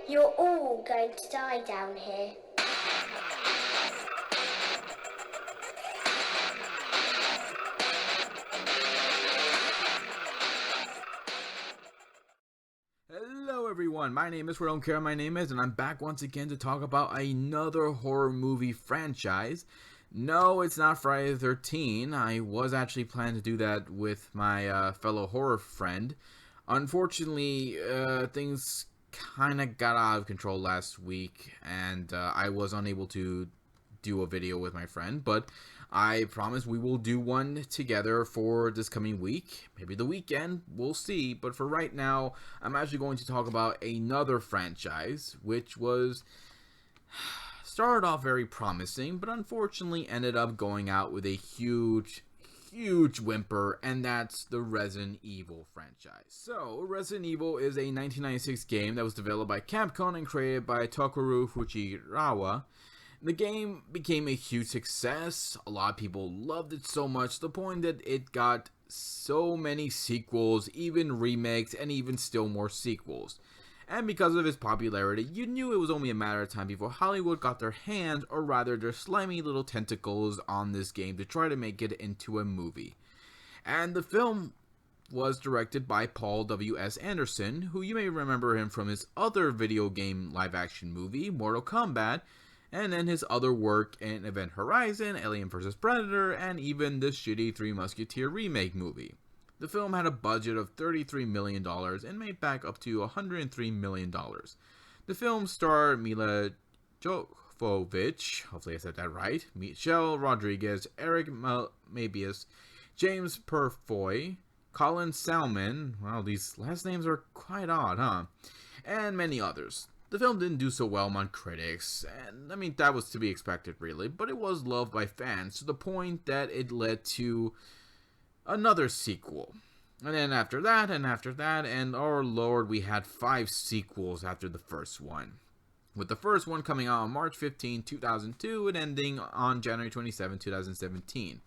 You're all going to die down here. Hello everyone, my name is Don't Care My Name Is, and I'm back once again to talk about another horror movie franchise. No, it's not Friday the 13th. I was actually planning to do that with my fellow horror friend. Unfortunately, things kind of got out of control last week, and I was unable to do a video with my friend, but I promise we will do one together for this coming week. Maybe the weekend, we'll see. But for right now, I'm actually going to talk about another franchise, which was started off very promising, but unfortunately ended up going out with a huge whimper, and that's the Resident Evil franchise. So, Resident Evil is a 1996 game that was developed by Capcom and created by Tokaru Fujiwara. The game became a huge success. A lot of people loved it so much to the point that it got so many sequels, even remakes, and even still more sequels. And because of its popularity, you knew it was only a matter of time before Hollywood got their hands, or rather their slimy little tentacles, on this game to try to make it into a movie. And the film was directed by Paul W.S. Anderson, who you may remember him from his other video game live-action movie, Mortal Kombat, and then his other work in Event Horizon, Alien vs. Predator, and even the shitty Three Musketeer remake movie. The film had a budget of $33 million and made back up to $103 million. The film starred Milla Jovovich, hopefully I said that right, Michelle Rodriguez, Eric Mabius, James Purfoy, Colin Salmon, wow, these last names are quite odd, huh? And many others. The film didn't do so well among critics, and I mean, that was to be expected really, but it was loved by fans to the point that it led to another sequel. And then after that, and oh lord, we had 5 sequels after the first one. With the first one coming out on March 15, 2002, and ending on January 27, 2017.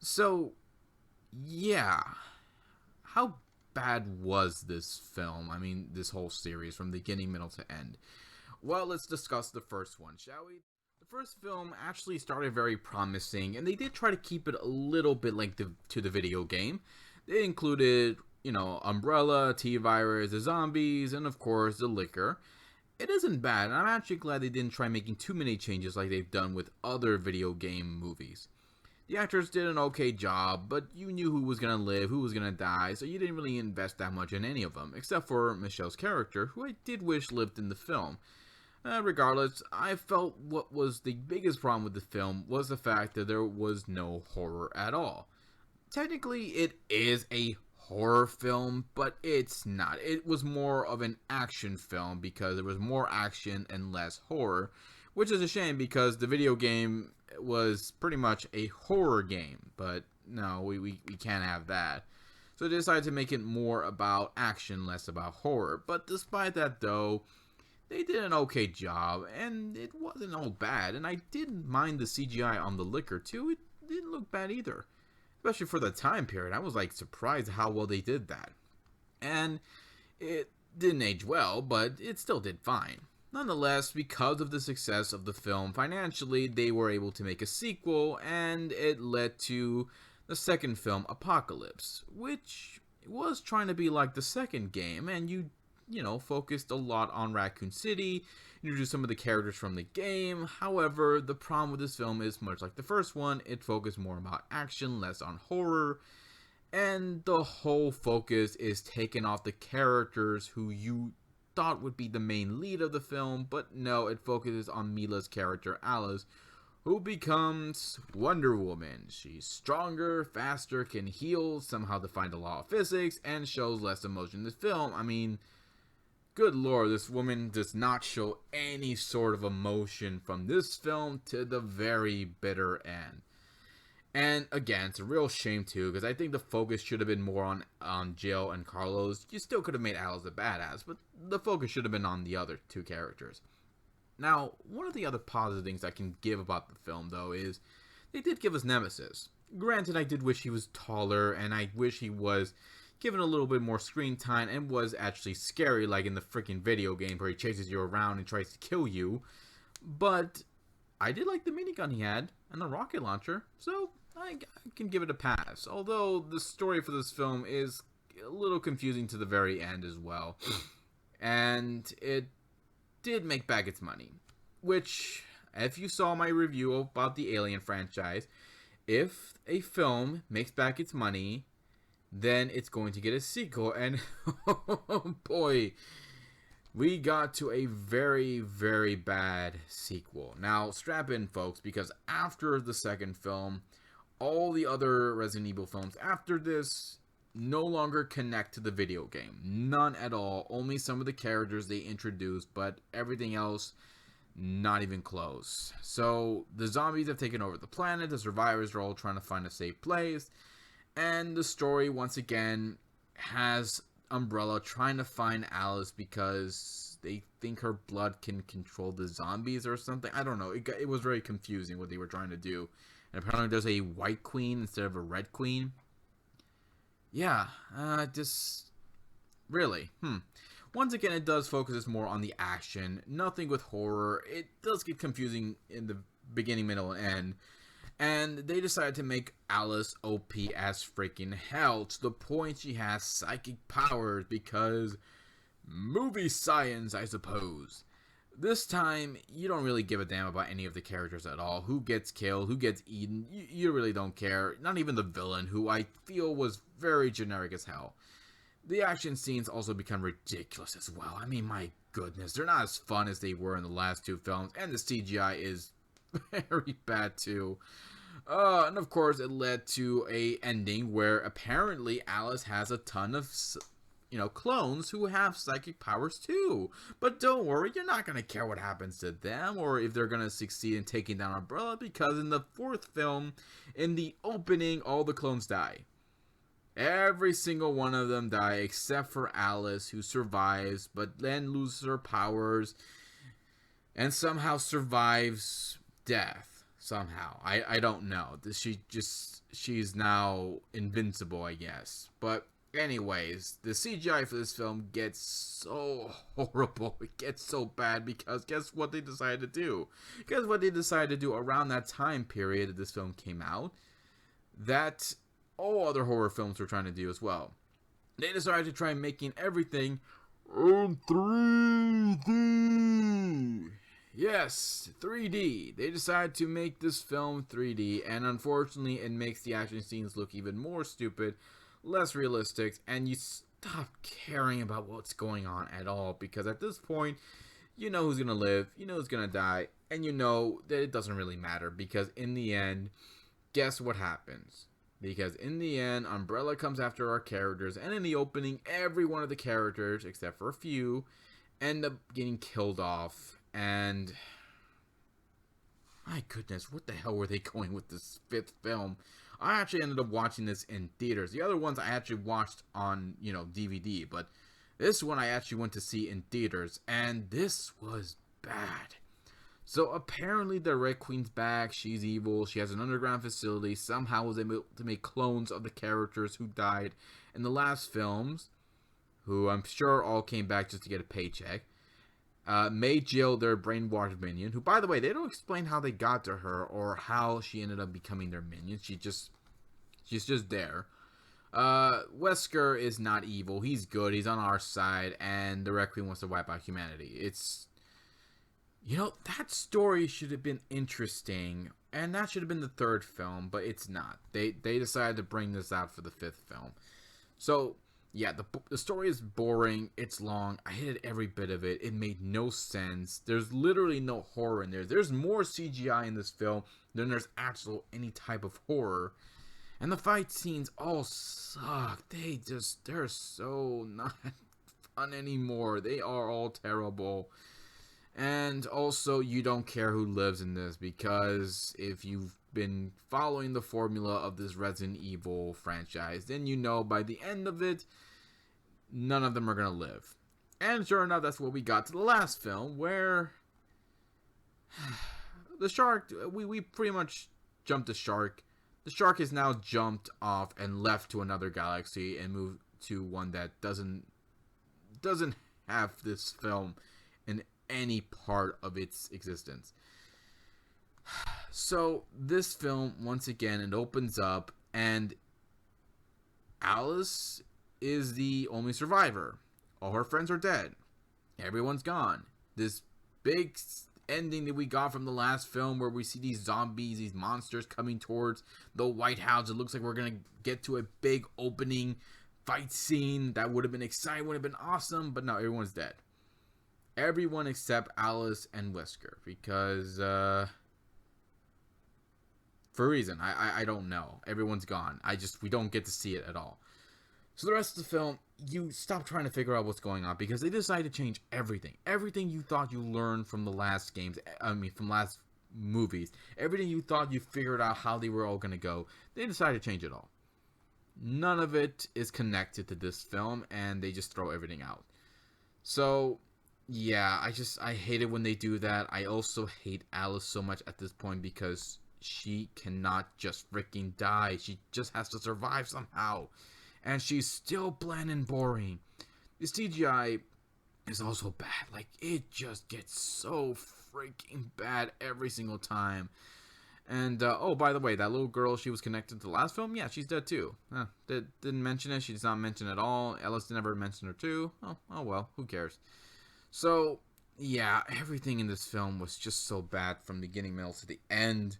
So, yeah. How bad was this film? I mean, this whole series from beginning, middle to end. Well, let's discuss the first one, shall we? The first film actually started very promising, and they did try to keep it a little bit like to the video game. They included, Umbrella, T-Virus, the zombies, and of course the liquor. It isn't bad, and I'm actually glad they didn't try making too many changes like they've done with other video game movies. The actors did an okay job, but you knew who was going to live, who was going to die, so you didn't really invest that much in any of them, except for Michelle's character, who I did wish lived in the film. Regardless, I felt what was the biggest problem with the film was the fact that there was no horror at all. Technically, it is a horror film, but it's not. It was more of an action film because there was more action and less horror, which is a shame because the video game was pretty much a horror game, but no, we can't have that. So they decided to make it more about action, less about horror. But despite that though, they did an okay job, and it wasn't all bad, and I didn't mind the CGI on the liquor too. It didn't look bad either. Especially for the time period, I was like surprised how well they did that. And it didn't age well, but it still did fine. Nonetheless, because of the success of the film financially, they were able to make a sequel, and it led to the second film, Apocalypse, which was trying to be like the second game, and you focused a lot on Raccoon City, introduced some of the characters from the game. However, the problem with this film is, much like the first one, it focused more about action, less on horror, and the whole focus is taken off the characters who you thought would be the main lead of the film, but no, it focuses on Milla's character, Alice, who becomes Wonder Woman. She's stronger, faster, can heal, somehow define the law of physics, and shows less emotion in this film. I mean, good lord, this woman does not show any sort of emotion from this film to the very bitter end. And again, it's a real shame too, because I think the focus should have been more on Jill and Carlos. You still could have made Alice a badass, but the focus should have been on the other two characters. Now, one of the other positive things I can give about the film, though, is they did give us Nemesis. Granted, I did wish he was taller, and I wish he was, given a little bit more screen time and was actually scary, like in the freaking video game where he chases you around and tries to kill you. But I did like the minigun he had and the rocket launcher, so I can give it a pass. Although the story for this film is a little confusing to the very end as well. And it did make back its money. Which, if you saw my review about the Alien franchise, if a film makes back its money, then it's going to get a sequel. And oh boy, we got to a very, very bad sequel. Now, strap in, folks, because after the second film, all the other Resident Evil films after this no longer connect to the video game. None at all. Only some of the characters they introduced, but everything else, not even close. So, the zombies have taken over the planet. The survivors are all trying to find a safe place. And the story, once again, has Umbrella trying to find Alice because they think her blood can control the zombies or something. I don't know. It was very confusing what they were trying to do. And apparently there's a white queen instead of a red queen. Yeah, just really. Once again, it does focus more on the action. Nothing with horror. It does get confusing in the beginning, middle, and end. And they decided to make Alice OP as freaking hell, to the point she has psychic powers because movie science, I suppose. This time, you don't really give a damn about any of the characters at all. Who gets killed, who gets eaten, you really don't care. Not even the villain, who I feel was very generic as hell. The action scenes also become ridiculous as well. I mean, my goodness, they're not as fun as they were in the last two films, and the CGI is very bad too. And of course, it led to a ending where apparently Alice has a ton of, clones who have psychic powers too. But don't worry, you're not gonna care what happens to them or if they're gonna succeed in taking down Umbrella, because in the fourth film, in the opening, all the clones die. Every single one of them die except for Alice, who survives, but then loses her powers and somehow survives death. Somehow. I don't know. She's now invincible, I guess. But anyways, the CGI for this film gets so horrible. It gets so bad because guess what they decided to do? Guess what they decided to do around that time period that this film came out? That all other horror films were trying to do as well. They decided to try making everything in 3D. Yes, 3D. They decided to make this film 3D, and unfortunately, it makes the action scenes look even more stupid, less realistic, and you stop caring about what's going on at all, because at this point, you know who's gonna live, you know who's gonna die, and you know that it doesn't really matter, because in the end, guess what happens? Because in the end, Umbrella comes after our characters, and in the opening, every one of the characters, except for a few, end up getting killed off. And my goodness, what the hell were they going with this fifth film? I actually ended up watching this in theaters. The other ones I actually watched on, DVD, but this one I actually went to see in theaters, and this was bad. So apparently the Red Queen's back, she's evil, she has an underground facility, somehow was able to make clones of the characters who died in the last films, who I'm sure all came back just to get a paycheck. Made Jill their brainwashed minion, who, by the way, they don't explain how they got to her or how she ended up becoming their minion. She's just there. Wesker is not evil. He's good. He's on our side, and the Red Queen wants to wipe out humanity. It's, that story should have been interesting, and that should have been the third film, but it's not. They decided to bring this out for the fifth film. So, yeah, the story is boring, it's long, I hated every bit of it, it made no sense, there's literally no horror in there, there's more CGI in this film than there's actual any type of horror, and the fight scenes all suck, they're so not fun anymore, they are all terrible, and also you don't care who lives in this, because if you've been following the formula of this Resident Evil franchise, then you know by the end of it, none of them are going to live. And sure enough, that's what we got to the last film, where the shark, we pretty much jumped the shark. The shark is now jumped off and left to another galaxy and moved to one that doesn't have this film in any part of its existence. So this film, once again, it opens up and Alice is the only survivor. All her friends are dead. Everyone's gone. This big ending that we got from the last film where we see these zombies, these monsters coming towards the White House. It looks like we're going to get to a big opening fight scene. That would have been exciting, would have been awesome, but no, everyone's dead. Everyone except Alice and Whisker, because for a reason I don't know. Everyone's gone. We don't get to see it at all. So the rest of the film, you stop trying to figure out what's going on because they decided to change everything. Everything you thought you learned from the last games, from last movies, everything you thought you figured out how they were all going to go, they decided to change it all. None of it is connected to this film, and they just throw everything out. So, yeah, I hate it when they do that. I also hate Alice so much at this point because she cannot just freaking die. She just has to survive somehow. And she's still bland and boring. The CGI is also bad. Like, it just gets so freaking bad every single time. And, oh, by the way, that little girl, she was connected to the last film? Yeah, she's dead too. Didn't mention it. She does not mention it at all. Ellis never mentioned her too. Oh well, who cares? So, yeah, everything in this film was just so bad from the beginning, middle to the end.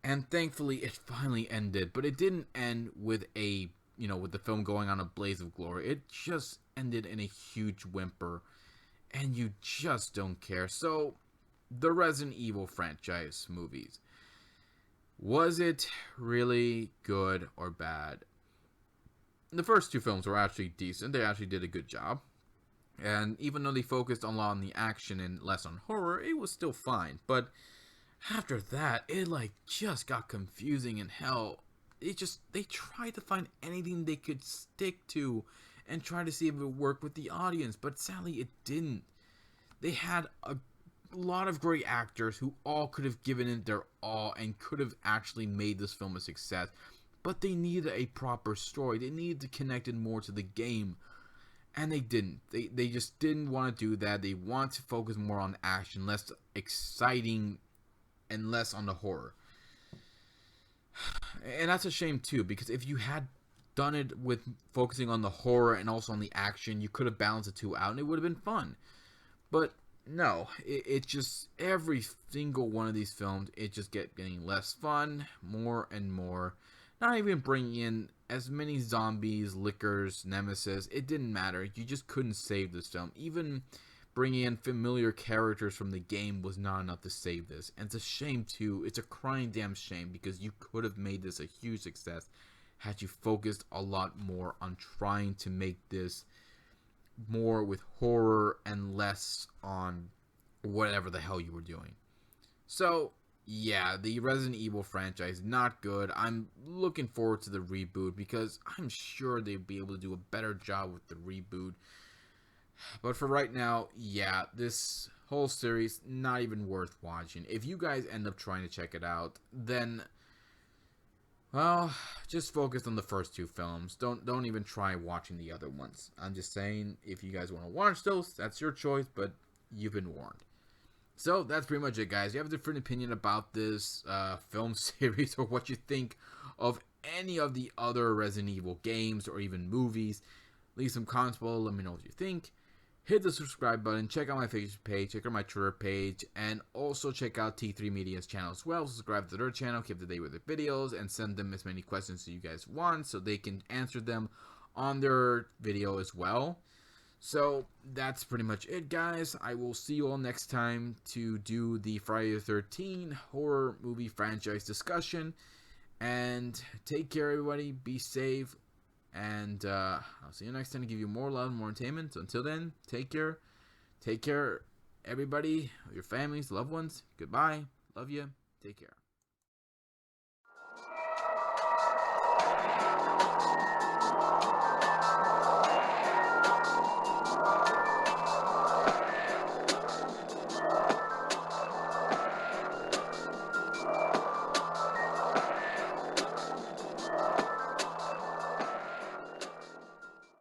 And thankfully, it finally ended. But it didn't end with with the film going on a blaze of glory. It just ended in a huge whimper. And you just don't care. So, the Resident Evil franchise movies. Was it really good or bad? The first two films were actually decent. They actually did a good job. And even though they focused a lot on the action and less on horror, it was still fine. But after that, it just got confusing and hell. They tried to find anything they could stick to and try to see if it worked with the audience. But sadly, it didn't. They had a lot of great actors who all could have given it their all and could have actually made this film a success. But they needed a proper story. They needed to connect it more to the game. And they didn't. They just didn't want to do that. They want to focus more on action, less exciting, and less on the horror. And that's a shame too, because if you had done it with focusing on the horror and also on the action, you could have balanced the two out and it would have been fun. But no, it just, every single one of these films, it just getting less fun, more and more. Not even bringing in as many zombies, lickers, nemesis. It didn't matter. You just couldn't save this film. Even bringing in familiar characters from the game was not enough to save this. And it's a shame too. It's a crying damn shame because you could have made this a huge success had you focused a lot more on trying to make this more with horror and less on whatever the hell you were doing. So, yeah, the Resident Evil franchise, not good. I'm looking forward to the reboot because I'm sure they'll be able to do a better job with the reboot. But for right now, yeah, this whole series, not even worth watching. If you guys end up trying to check it out, then, well, just focus on the first two films. Don't even try watching the other ones. I'm just saying, if you guys want to watch those, that's your choice, but you've been warned. So, that's pretty much it, guys. If you have a different opinion about this film series or what you think of any of the other Resident Evil games or even movies, leave some comments below. Let me know what you think. Hit the subscribe button. Check out my Facebook page. Check out my Twitter page. And also check out T3 Media's channel as well. Subscribe to their channel. Keep up to date with their videos. And send them as many questions as you guys want so they can answer them on their video as well. So, that's pretty much it, guys. I will see you all next time to do the Friday the 13th horror movie franchise discussion. And take care, everybody. Be safe. And I'll see you next time to give you more love and more entertainment. So until then, take care. Take care, everybody, your families, loved ones. Goodbye. Love you. Take care.